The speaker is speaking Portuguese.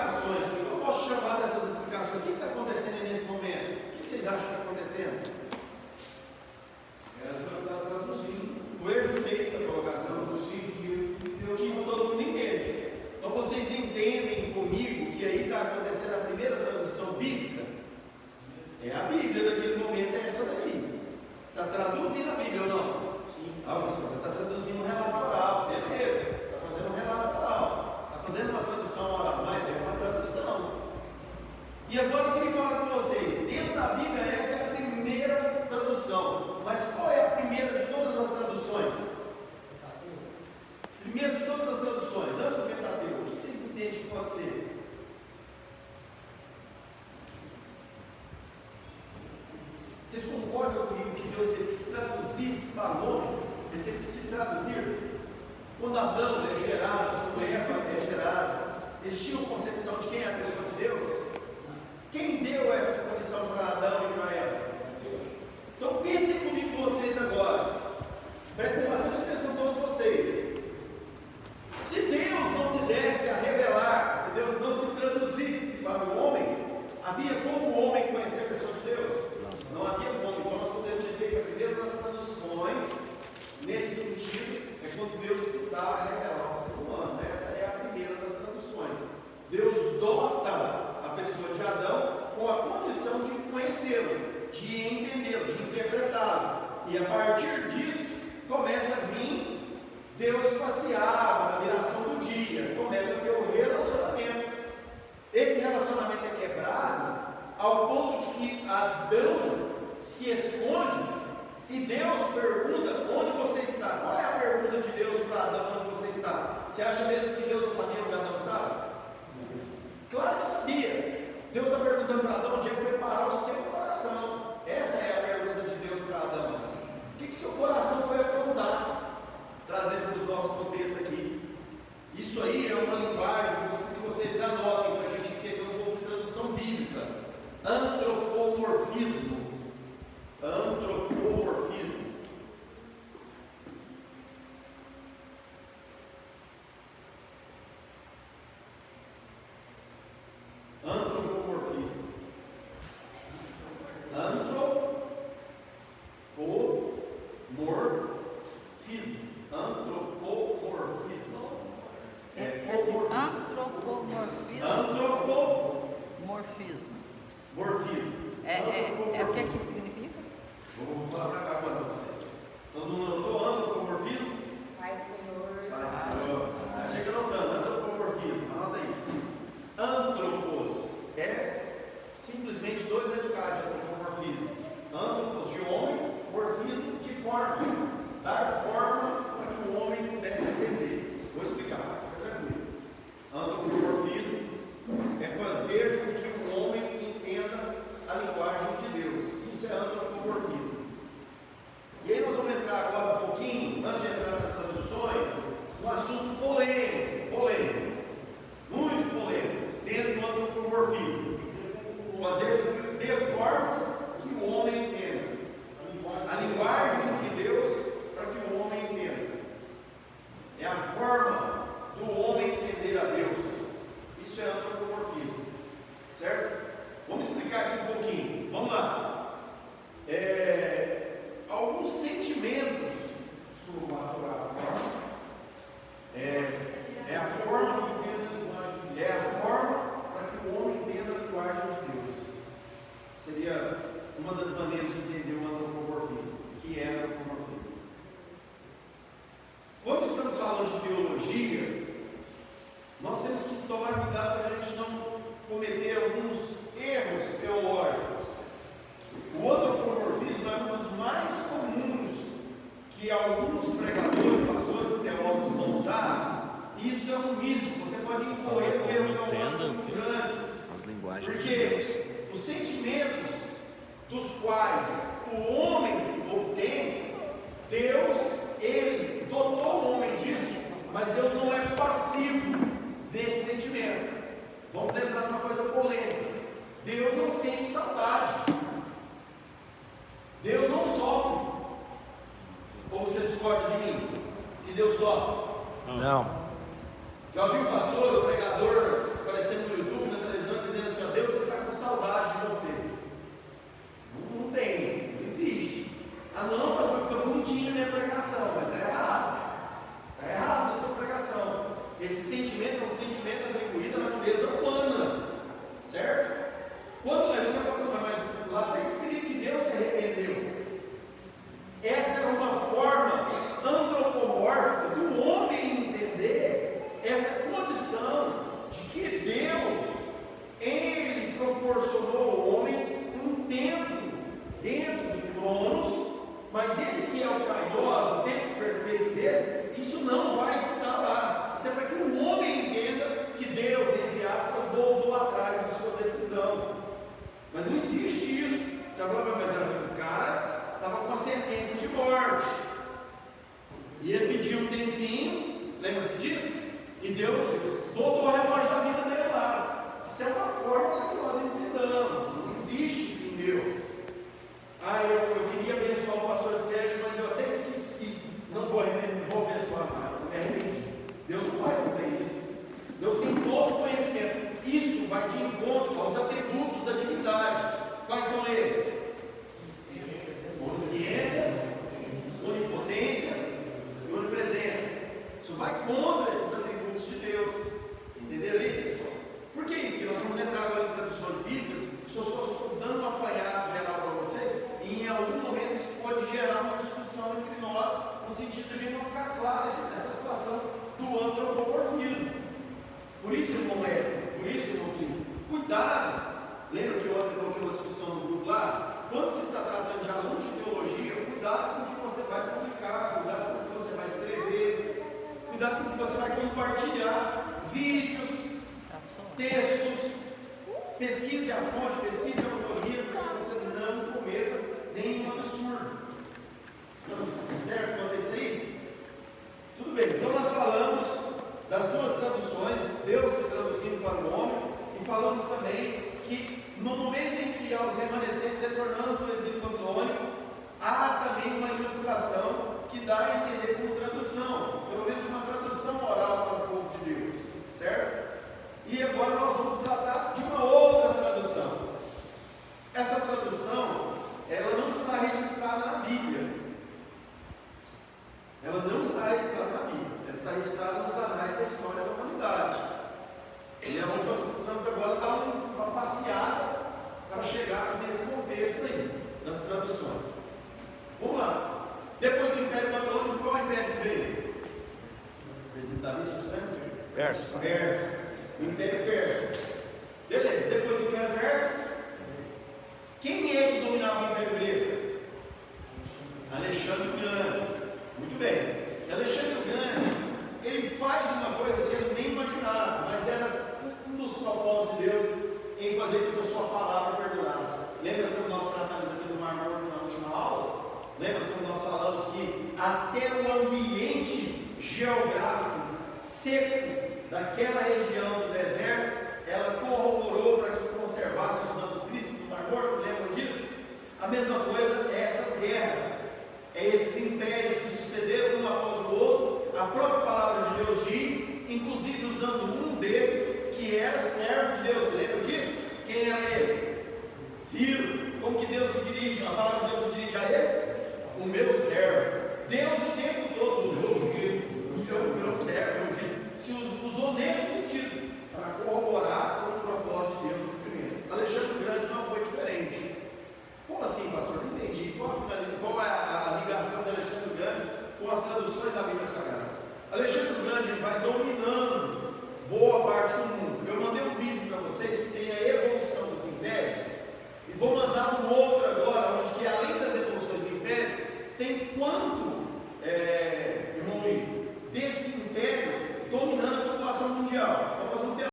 explicações. O que eu posso chamar dessas explicações? O que está acontecendo nesse momento? O que vocês acham que está acontecendo? Essa está traduzindo. Perfeita colocação do sentido que todo mundo entende. Então vocês entendem comigo que aí está acontecendo a primeira tradução bíblica? É a Bíblia daquele momento, é essa daí. Está traduzindo a Bíblia ou não? Sim. Ah, pastor, está traduzindo um relato oral, beleza? Está fazendo um relato oral. Está fazendo uma tradução oral, mas é uma tradução. E agora eu queria falar com vocês, dentro da Bíblia essa é a primeira tradução. Mas qual é a primeira de todas as traduções? Primeiro de todas as traduções, antes do Pentateuco, o que vocês entendem que pode ser? Vocês concordam comigo que Deus teve que se traduzir para o homem? Ele teve que se traduzir? Quando Adão é gerado, quando Eva é gerada, eles tinham concepção de quem é a pessoa de Deus? Quem deu essa condição para Adão e para Eva? Então pensem comigo vocês agora. Prestem bastante atenção todos vocês. Se Deus não se desse a revelar, se Deus não se traduzisse para o homem, havia como o homem conhecer a pessoa de Deus? Não havia como. Então nós podemos dizer que a primeira das traduções, nesse sentido, é quando Deus se dá a revelar ao ser humano. Essa é a primeira das traduções. Deus dota a pessoa de Adão com a condição de conhecê-lo, de entendê-lo, de interpretá-lo. E a partir disso, começa a vir, Deus passeava na viração do dia, começa a ter o relacionamento. Esse relacionamento é quebrado ao ponto de que Adão se esconde e Deus pergunta: onde você está? Qual é a pergunta de Deus para Adão? Onde você está? Você acha mesmo que Deus não sabia onde Adão estava? Claro que sabia. Deus está perguntando para Adão onde é que foi parar o seu coração. Essa é a pergunta de Deus para Adão. O que seu coração foi aprontar? Trazendo para o nosso contexto aqui. Isso aí é uma linguagem que vocês anotem para a gente entender um pouco de tradução bíblica. Antropomorfismo. Antropomorfismo. Antropomorfismo. Antropomorfismo. Antropomorfismo. É assim, antropomorfismo. Antropomorfismo. Morfismo. O que significa? Vou falar para cá para vocês. Todo mundo notou antropomorfismo? Pai, Senhor. Pai, Senhor. Achei que anotando. Antropomorfismo. Anota aí. Antropos é simplesmente dois radicais. Antropomorfismo. Antropos de homem, morfismo de forma. Dar forma para que o homem pudesse entender. Vou explicar, fica tranquilo. Antropomorfismo é fazer com que o homem entenda a linguagem de Deus. Isso é antropomorfismo. E aí nós vamos entrar agora um pouquinho, antes de entrar nas traduções, um assunto polêmico, muito polêmico, dentro do antropomorfismo. Fazer com que dê formas que o homem entenda. A linguagem de Deus para que o homem entenda. É a forma do homem entender a Deus. Isso é antropomorfismo. Certo? Vamos explicar aqui um pouquinho. Vamos lá. Alguns sentimentos. É a forma para que o homem entenda a linguagem de Deus. Seria uma das maneiras de entender o antropomorfismo. Que é antropomorfismo. Quando estamos falando de teologia, nós temos que tomar cuidado para a gente não cometer alguns erros teológicos. O antropomorfismo é um dos mais comuns que alguns pregadores, pastores e teólogos vão usar. Isso é um risco, você pode incorrer um erro teológico muito grande. As linguagens porque de Deus. os sentimentos dos quais o homem obtém, Deus, ele dotou o homem disso, mas Deus não é passivo desse sentimento. Vamos entrar numa coisa polêmica. Deus não sente saudade. Deus não sofre. Ou você discorda de mim? Que Deus sofre? Não. Já ouviu o pastor, o pregador, aparecendo no YouTube, isso vai de encontro aos atributos da divindade. Quais são eles? Onisciência, onipotência e onipresença. Isso vai contra esses atributos de Deus. Entenderam aí, pessoal? Por que isso? Porque nós vamos entrar agora em traduções bíblicas. Só estou dando um apanhado geral para vocês. E em algum momento isso pode gerar uma discussão entre nós, no sentido de a gente não ficar claro essa situação do antropomorfismo. Por isso, irmão por isso, irmão Filipe, cuidado. Lembra que ontem eu coloquei uma discussão no grupo lá? Quando se está tratando de alunos de teologia, cuidado com o que você vai publicar, cuidado com o que você vai escrever, cuidado com o que você vai compartilhar, vídeos, textos, pesquise a fonte, pesquise a autoria, para que você não cometa nenhum absurdo. Estamos certos quanto a isso aí? Tudo bem, então nós falamos das duas traduções, Deus se traduzindo para o homem, e falamos também que no momento em que há os remanescentes retornando do exílio babilônico, há também uma ilustração que dá a entender como tradução, pelo menos uma tradução oral para o povo de Deus, certo? E agora nós vamos tratar de uma outra tradução. Essa tradução, ela não está registrada na Bíblia. Ela não está registrada na Bíblia. Ela está registrada nos anais da história da humanidade. E é onde nós precisamos agora dar uma passeada para chegarmos nesse contexto aí, das traduções. Vamos lá. Depois do Império Babilônico, qual império que veio? Persa. O Império Persa. Beleza, depois do Império Persa, quem é que dominava o Império Grego? Alexandre o Grande. Muito bem. Alexandre o Grande, ele faz uma coisa que ele nem imaginava, mas era um dos propósitos de Deus em fazer com que a sua palavra perdurasse. Lembra quando nós tratamos aqui do Mar Morto na última aula? Lembra quando nós falamos que até o ambiente geográfico seco daquela região do deserto, ela corroborou para que conservasse os manuscritos do Mar Morto? Vocês lembram disso? A mesma coisa é essas guerras, é esses impérios que sucederam um após o outro. A própria palavra de Deus diz, inclusive usando um desses que era servo de Deus. Você lembra disso? Quem era ele? Ciro. Como que Deus se dirige? A palavra de Deus se dirige a ele? O meu servo. Deus o tempo todo usou o meu servo, se usou nesse sentido, para corroborar com o propósito de Deus no primeiro. Alexandre o Grande não foi diferente. Como assim, pastor? Não entendi. Qual é a ligação de Alexandre o Grande com as traduções da Bíblia Sagrada? Alexandre o Grande vai dominando boa parte do mundo. Eu mandei um vídeo para vocês que tem a evolução dos impérios, e vou mandar uma outra